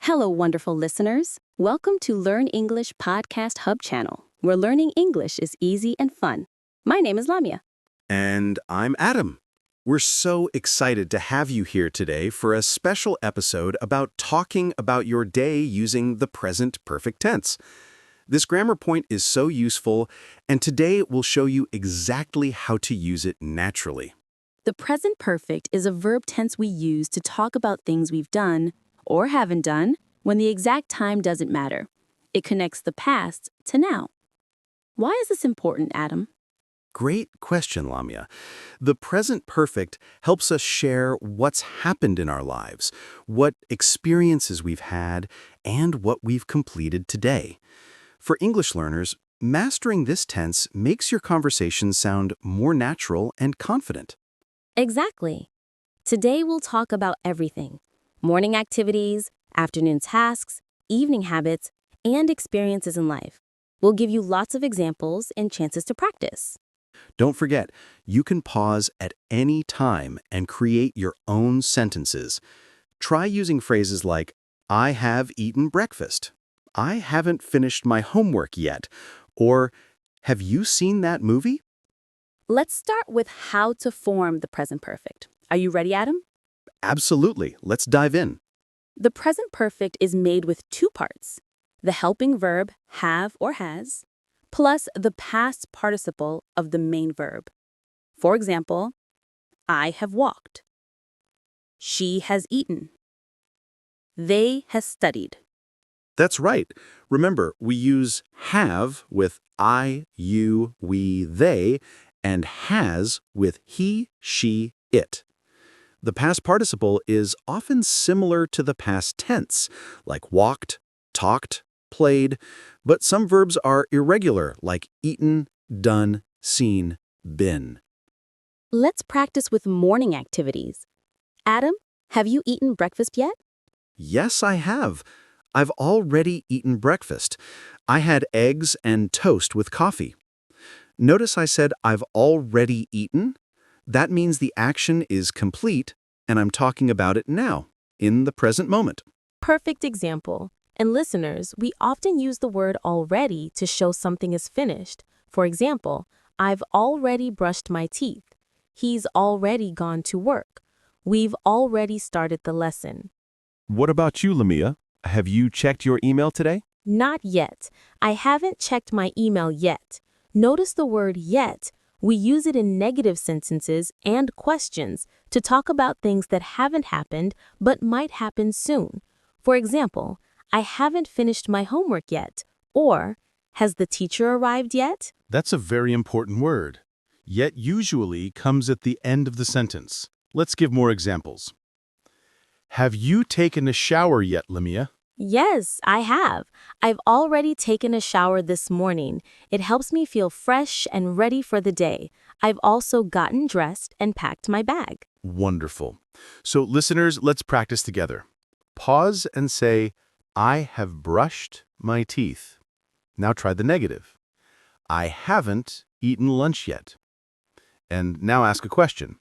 Hello, wonderful listeners. Welcome to Learn English Podcast Hub channel, where learning English is easy and fun. My name is Lamia. And I'm Adam. We're so excited to have you here today for a special episode about talking about your day using the present perfect tense. This grammar point is so useful, and today we'll show you exactly how to use it naturally. The present perfect is a verb tense we use to talk about things we've done or haven't done when the exact time doesn't matter. It connects the past to now. Why is this important, Adam? Great question, Lamia. The present perfect helps us share what's happened in our lives, what experiences we've had, and what we've completed today. For English learners, mastering this tense makes your conversation sound more natural and confident. Exactly. Today we'll talk about everything: morning activities, afternoon tasks, evening habits, and experiences in life. We'll give you lots of examples and chances to practice. Don't forget, you can pause at any time and create your own sentences. Try using phrases like, I have eaten breakfast. I haven't finished my homework yet. Or, have you seen that movie? Let's start with how to form the present perfect. Are you ready, Adam? Absolutely. Let's dive in. The present perfect is made with two parts: the helping verb have or has, plus the past participle of the main verb. For example, I have walked. She has eaten. They has studied. That's right. Remember, we use have with I, you, we, they, and has with he, she, it. The past participle is often similar to the past tense, like walked, talked, played, but some verbs are irregular, like eaten, done, seen, been. Let's practice with morning activities. Adam, have you eaten breakfast yet? Yes, I have. I've already eaten breakfast. I had eggs and toast with coffee. Notice I said I've already eaten. That means the action is complete, and I'm talking about it now, in the present moment. Perfect example. And listeners, we often use the word already to show something is finished. For example, I've already brushed my teeth. He's already gone to work. We've already started the lesson. What about you, Lamia? Have you checked your email today? Not yet. I haven't checked my email yet. Notice the word yet. We use it in negative sentences and questions to talk about things that haven't happened but might happen soon. For example, I haven't finished my homework yet. Or, has the teacher arrived yet? That's a very important word. Yet usually comes at the end of the sentence. Let's give more examples. Have you taken a shower yet, Lamia? Yes, I have. I've already taken a shower this morning. It helps me feel fresh and ready for the day. I've also gotten dressed and packed my bag. Wonderful. So listeners, let's practice together. Pause and say, I have brushed my teeth. Now try the negative. I haven't eaten lunch yet. And now ask a question.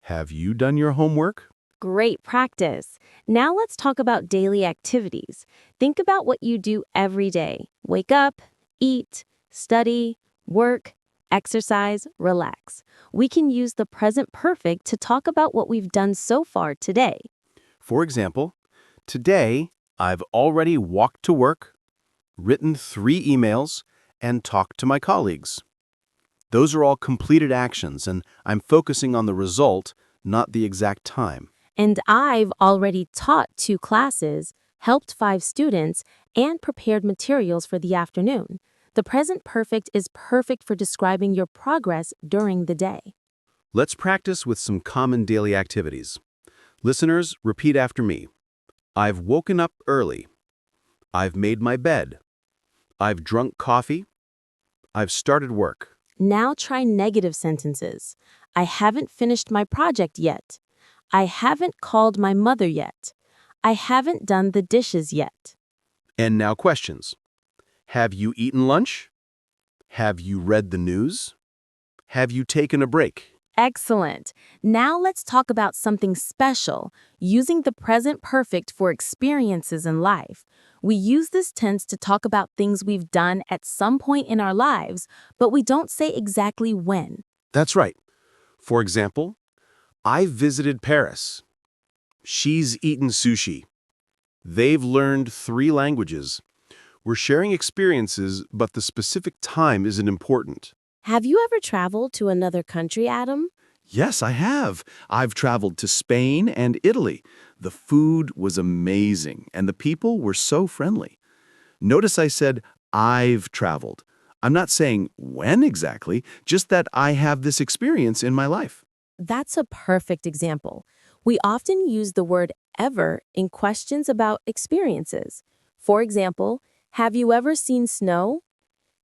Have you done your homework? Great practice. Now let's talk about daily activities. Think about what you do every day. Wake up, eat, study, work, exercise, relax. We can use the present perfect to talk about what we've done so far today. For example, today I've already walked to work, written 3 emails, and talked to my colleagues. Those are all completed actions, and I'm focusing on the result, not the exact time. And I've already taught 2 classes, helped 5 students, and prepared materials for the afternoon. The present perfect is perfect for describing your progress during the day. Let's practice with some common daily activities. Listeners, repeat after me. I've woken up early. I've made my bed. I've drunk coffee. I've started work. Now try negative sentences. I haven't finished my project yet. I haven't called my mother yet. I haven't done the dishes yet. And now questions. Have you eaten lunch? Have you read the news? Have you taken a break? Excellent. Now let's talk about something special, using the present perfect for experiences in life. We use this tense to talk about things we've done at some point in our lives, but we don't say exactly when. That's right. For example, I visited Paris. She's eaten sushi. They've learned 3 languages. We're sharing experiences, but the specific time isn't important. Have you ever traveled to another country, Adam? Yes, I have. I've traveled to Spain and Italy. The food was amazing, and the people were so friendly. Notice I said, I've traveled. I'm not saying when exactly, just that I have this experience in my life. That's a perfect example. We often use the word ever in questions about experiences. For example, have you ever seen snow?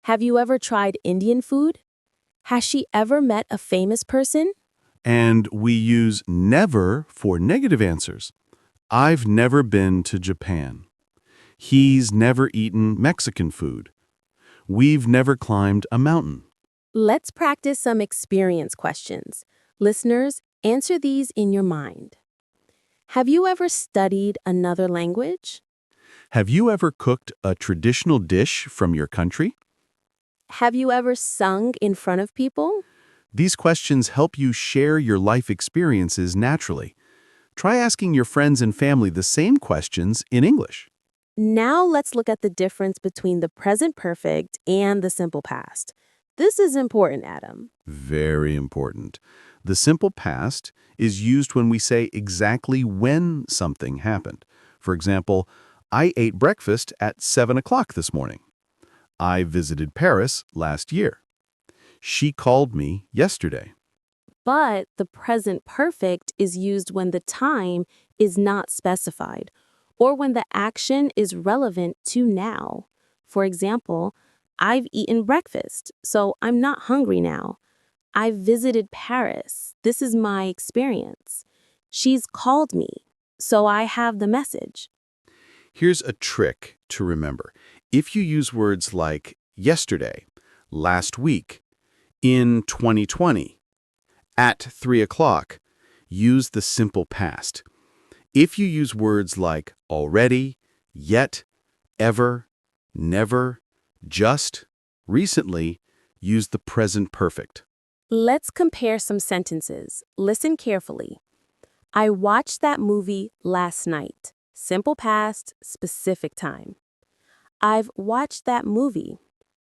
Have you ever tried Indian food? Has she ever met a famous person? And we use never for negative answers. I've never been to Japan. He's never eaten Mexican food. We've never climbed a mountain. Let's practice some experience questions. Listeners, answer these in your mind. Have you ever studied another language? Have you ever cooked a traditional dish from your country? Have you ever sung in front of people? These questions help you share your life experiences naturally. Try asking your friends and family the same questions in English. Now let's look at the difference between the present perfect and the simple past. This is important, Adam. Very important. The simple past is used when we say exactly when something happened. For example, I ate breakfast at 7 o'clock this morning. I visited Paris last year. She called me yesterday. But the present perfect is used when the time is not specified or when the action is relevant to now. For example, I've eaten breakfast, so I'm not hungry now. I've visited Paris. This is my experience. She's called me, so I have the message. Here's a trick to remember. If you use words like yesterday, last week, in 2020, at 3 o'clock, use the simple past. If you use words like already, yet, ever, never, just, recently, use the present perfect. Let's compare some sentences. Listen carefully. I watched that movie last night. Simple past, specific time. I've watched that movie.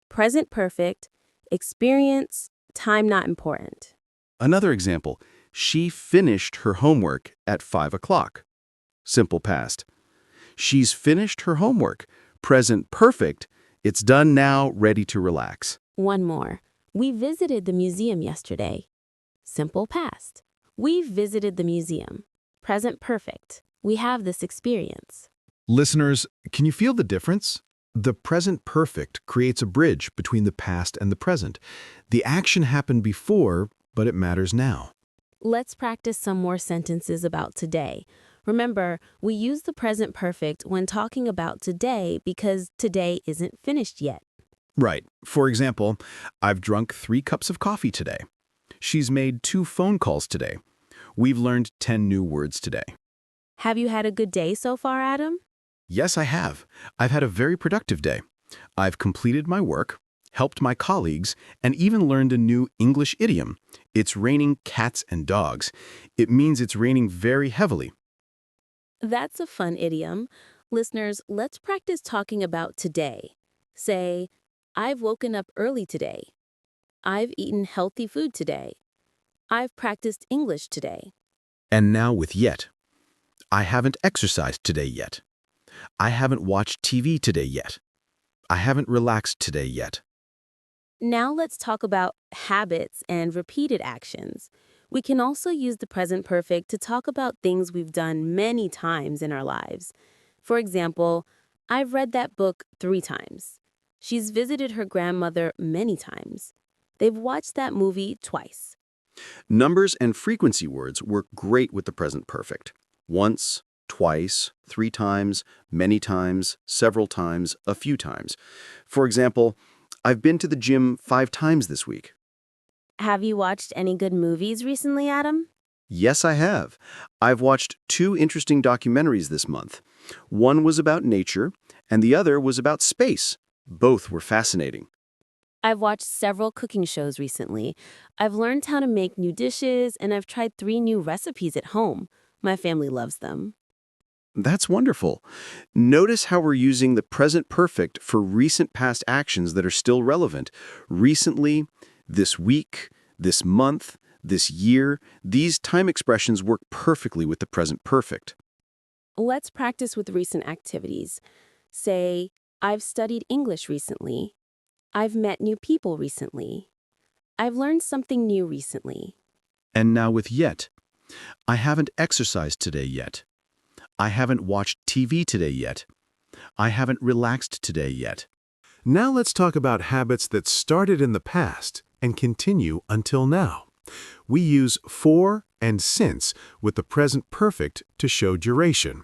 Present perfect, experience, time not important. Another example, she finished her homework at 5 o'clock. Simple past. She's finished her homework. Present perfect, it's done now, ready to relax. One more. We visited the museum yesterday. Simple past. We visited the museum. Present perfect. We have this experience. Listeners, can you feel the difference? The present perfect creates a bridge between the past and the present. The action happened before, but it matters now. Let's practice some more sentences about today. Remember, we use the present perfect when talking about today because today isn't finished yet. Right. For example, I've drunk 3 cups of coffee today. She's made 2 phone calls today. We've learned 10 new words today. Have you had a good day so far, Adam? Yes, I have. I've had a very productive day. I've completed my work, helped my colleagues, and even learned a new English idiom. It's raining cats and dogs. It means it's raining very heavily. That's a fun idiom. Listeners, let's practice talking about today. Say, I've woken up early today. I've eaten healthy food today. I've practiced English today. And now with yet. I haven't exercised today yet. I haven't watched TV today yet. I haven't relaxed today yet. Now let's talk about habits and repeated actions. We can also use the present perfect to talk about things we've done many times in our lives. For example, I've read that book 3 times. She's visited her grandmother many times. They've watched that movie twice. Numbers and frequency words work great with the present perfect. Once, twice, 3 times, many times, several times, a few times. For example, I've been to the gym 5 times this week. Have you watched any good movies recently, Adam? Yes, I have. I've watched two interesting documentaries this month. One was about nature, and the other was about space. Both were fascinating. I've watched several cooking shows recently. I've learned how to make new dishes, and I've tried 3 new recipes at home. My family loves them. That's wonderful. Notice how we're using the present perfect for recent past actions that are still relevant. Recently, this week, this month, this year, these time expressions work perfectly with the present perfect. Let's practice with recent activities. Say, I've studied English recently. I've met new people recently. I've learned something new recently. And now with yet. I haven't exercised today yet. I haven't watched TV today yet. I haven't relaxed today yet. Now let's talk about habits that started in the past and continue until now. We use for and since with the present perfect to show duration.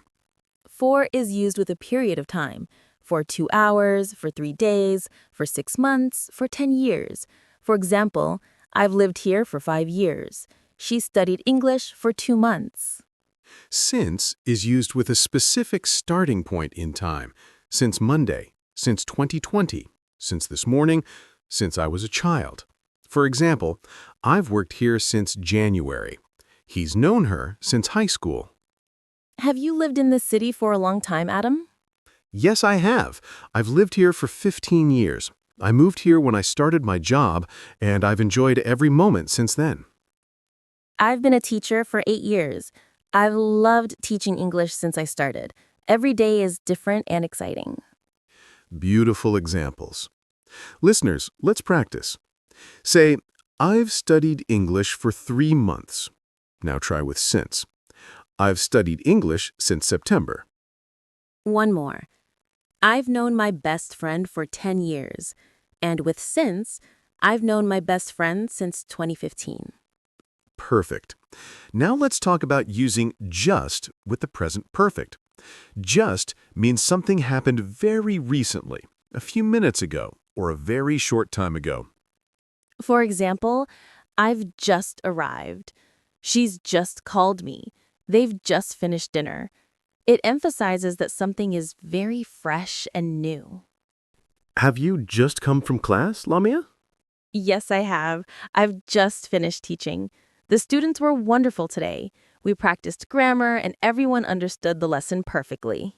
For is used with a period of time. For 2 hours, for 3 days, for 6 months, for 10 years. For example, I've lived here for 5 years. She studied English for 2 months. Since is used with a specific starting point in time. Since Monday, since 2020, since this morning, since I was a child. For example, I've worked here since January. He's known her since high school. Have you lived in this city for a long time, Adam? Yes, I have. I've lived here for 15 years. I moved here when I started my job, and I've enjoyed every moment since then. I've been a teacher for 8 years. I've loved teaching English since I started. Every day is different and exciting. Beautiful examples. Listeners, let's practice. Say, I've studied English for 3 months. Now try with since. I've studied English since September. One more. I've known my best friend for 10 years. And with since, I've known my best friend since 2015. Perfect. Now let's talk about using just with the present perfect. Just means something happened very recently, a few minutes ago, or a very short time ago. For example, I've just arrived. She's just called me. They've just finished dinner. It emphasizes that something is very fresh and new. Have you just come from class, Lamia? Yes, I have. I've just finished teaching. The students were wonderful today. We practiced grammar and everyone understood the lesson perfectly.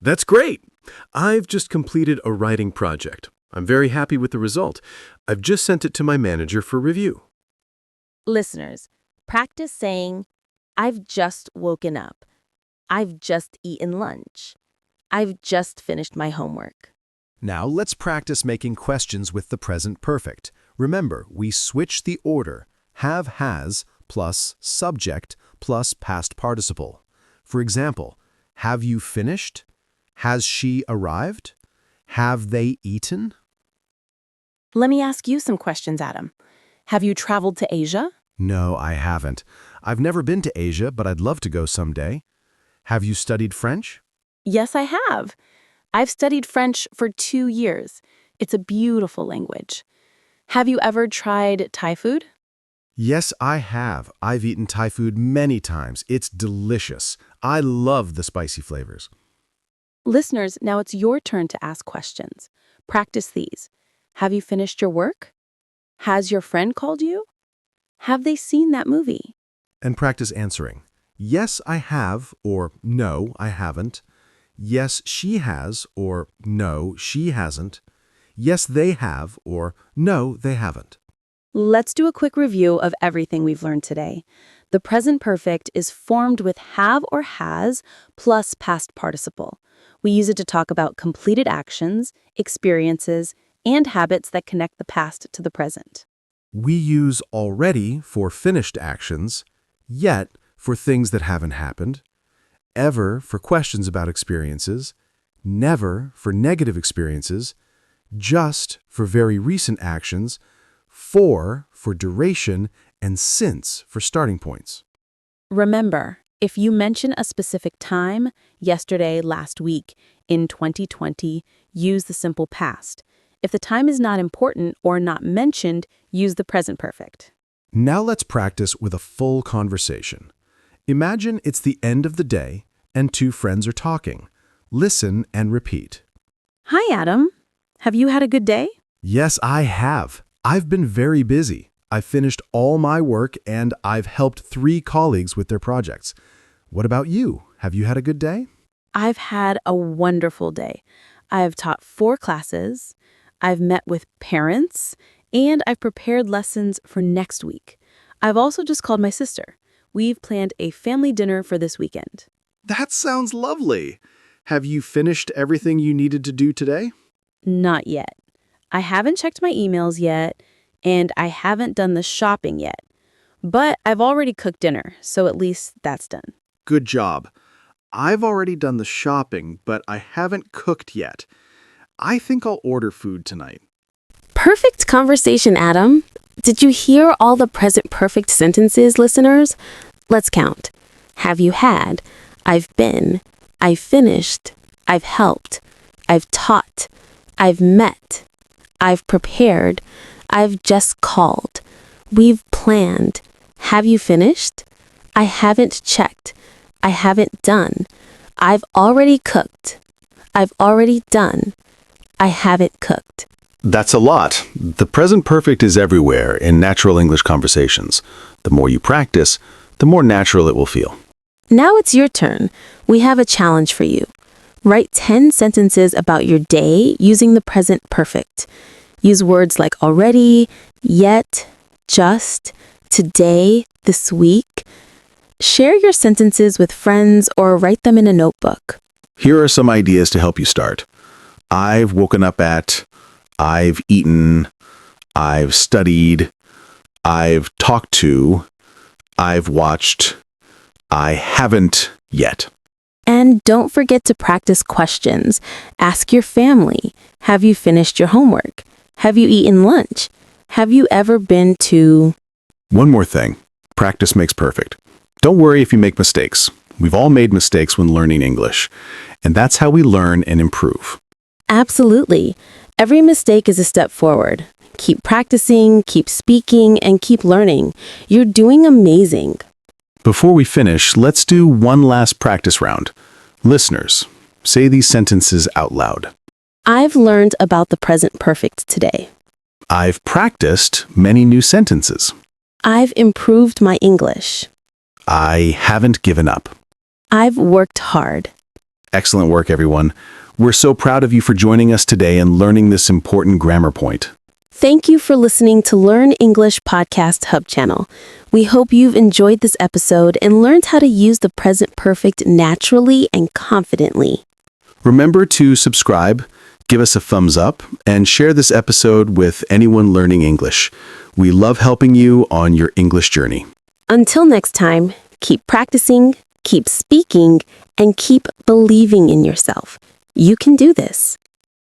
That's great! I've just completed a writing project. I'm very happy with the result. I've just sent it to my manager for review. Listeners, practice saying, I've just woken up. I've just eaten lunch. I've just finished my homework. Now let's practice making questions with the present perfect. Remember, we switch the order. Have has plus subject plus past participle. For example, have you finished? Has she arrived? Have they eaten? Let me ask you some questions, Adam. Have you traveled to Asia? No, I haven't. I've never been to Asia, but I'd love to go someday. Have you studied French? Yes, I have. I've studied French for 2 years. It's a beautiful language. Have you ever tried Thai food? Yes, I have. I've eaten Thai food many times. It's delicious. I love the spicy flavors. Listeners, now it's your turn to ask questions. Practice these. Have you finished your work? Has your friend called you? Have they seen that movie? And practice answering. Yes, I have, or no, I haven't. Yes, she has, or no, she hasn't. Yes, they have, or no, they haven't. Let's do a quick review of everything we've learned today. The present perfect is formed with have or has plus past participle. We use it to talk about completed actions, experiences, and habits that connect the past to the present. We use already for finished actions, yet for things that haven't happened, ever for questions about experiences, never for negative experiences, just for very recent actions, for duration, and since for starting points. Remember, if you mention a specific time, yesterday, last week, in 2020, use the simple past. If the time is not important or not mentioned, use the present perfect. Now let's practice with a full conversation. Imagine it's the end of the day and two friends are talking. Listen and repeat. Hi, Adam. Have you had a good day? Yes, I have. I've been very busy. I've finished all my work and I've helped 3 colleagues with their projects. What about you? Have you had a good day? I've had a wonderful day. I have taught 4 classes, I've met with parents, and I've prepared lessons for next week. I've also just called my sister. We've planned a family dinner for this weekend. That sounds lovely. Have you finished everything you needed to do today? Not yet. I haven't checked my emails yet, and I haven't done the shopping yet. But I've already cooked dinner, so at least that's done. Good job. I've already done the shopping, but I haven't cooked yet. I think I'll order food tonight. Perfect conversation, Adam. Did you hear all the present perfect sentences, listeners? Let's count. Have you had? I've been. I've finished. I've helped. I've taught. I've met. I've prepared. I've just called. We've planned. Have you finished? I haven't checked. I haven't done. I've already cooked. I've already done. I haven't cooked. That's a lot. The present perfect is everywhere in natural English conversations. The more you practice, the more natural it will feel. Now it's your turn. We have a challenge for you. Write 10 sentences about your day using the present perfect. Use words like already, yet, just, today, this week. Share your sentences with friends or write them in a notebook. Here are some ideas to help you start. I've woken up at, I've eaten, I've studied, I've talked to, I've watched, I haven't yet. And don't forget to practice questions. Ask your family. Have you finished your homework? Have you eaten lunch? Have you ever been to... One more thing. Practice makes perfect. Don't worry if you make mistakes. We've all made mistakes when learning English. And that's how we learn and improve. Absolutely. Every mistake is a step forward. Keep practicing, keep speaking, and keep learning. You're doing amazing. Before we finish, let's do one last practice round. Listeners, say these sentences out loud. I've learned about the present perfect today. I've practiced many new sentences. I've improved my English. I haven't given up. I've worked hard. Excellent work, everyone. We're so proud of you for joining us today and learning this important grammar point. Thank you for listening to Learn English Podcast Hub channel. We hope you've enjoyed this episode and learned how to use the present perfect naturally and confidently. Remember to subscribe, give us a thumbs up, and share this episode with anyone learning English. We love helping you on your English journey. Until next time, keep practicing, keep speaking, and keep believing in yourself. You can do this.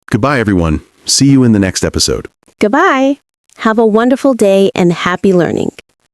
Goodbye, everyone. See you in the next episode. Goodbye. Have a wonderful day and happy learning.